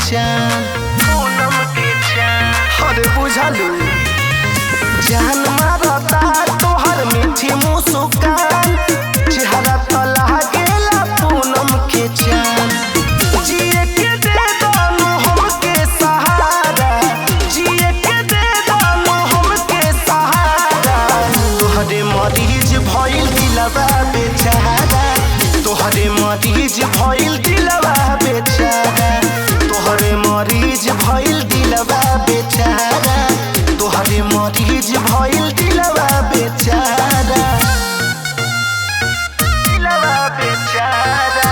चांद, पूनम के चांद। अरे बुझलू जान मारता तोहर मीठी मुस्कान, चेहरा तो लागेला पूनम के चांद। जिए के दे दो हमके सहारा, जिए के दे दो हमके सहारा। तोहरे मरीज भइल दिलवा बेचारा, तोहरे मरीज भइल दिलवा बेचारा, तोहरे मरीज भइल दिलवा बेचारा, तोहरे मरीज भइल दिलवा बेचारा, दिलवा बेचारा,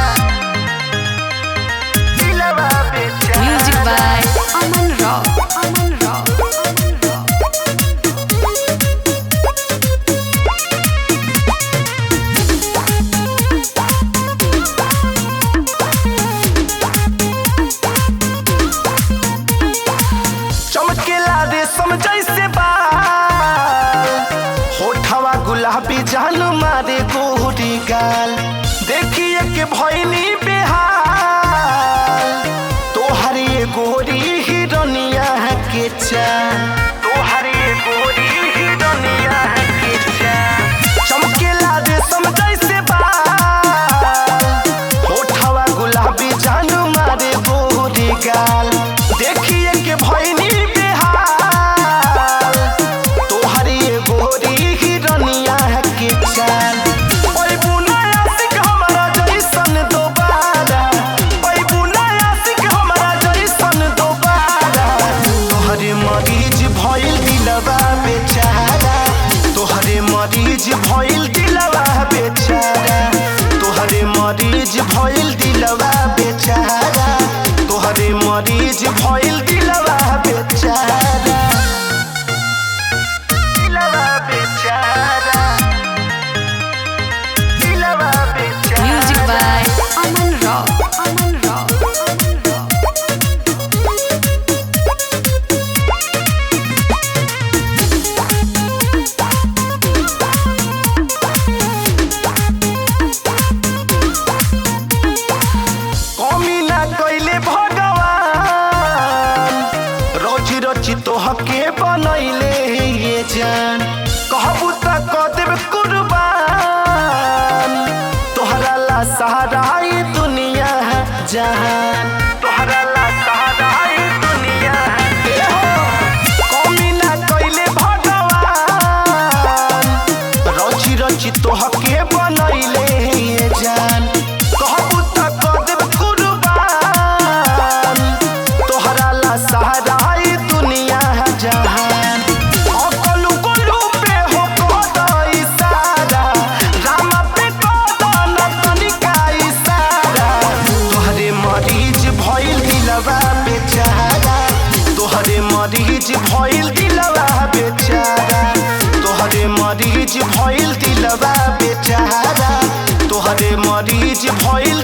दिलवा बेचारा। Music by Aman Rock, Aman Rock, Aman Rock. चमकेला रेशम जैसे बाल, होठवा गुलाबी जान मारे गोरी गाल। देखिए के भइनी बेहाल, तोहरे गोरी हिरनिया के चाल, तोहरे गोरी हिरनिया के चाल। चमकेला रेशम जैसे बाल, होठवा गुलाबी जान मारे गोरी गाल। देखिए के भइनी बेहाल, तोहरे गोरी हिरनिया के चाल। ओए बुना आशिक हमारा जैसन दोबारा, ओए बुना आशिक हमारा जैसन दोबारा। तोहरे मरीज भइल दिलवा बेचारा, तोहरे मरीज भइल दिलवा बेचारा, तोहरे मरीज भइल दिलवा बेचारा, तोहरे मरीज भइल दिलवा बेचारा, दिलवा बेचारा, दिलवा बेचारा। Music by Aman Rock, Aman Rock, Aman Rock. कमी ना कइले भगवान, रोजी रोजी तोहके बनैले ये जान। कहबू त क देब कुर्बान, तोहरा ला सहारा ई दुनिया जहान, तोहरा ला सहारा ई दुनिया जहान। कमी ना कइले भगवान, रोजी रोजी तोहके बनैले ये जान। कहबू त क देब कुर्बान, तोहरा ला सहारा ई दुनिया जहान। अकलू कोलू पे हो कद इशारा, रामा पे कद न तनिका इशारा। तोहरे मरीज भइल दिलवा बेचारा, तोहरे मरीज भइल दिलवा बेचारा, तोहरे मरीज भइल दिलवा बेचारा, तोहरे मरीज भइल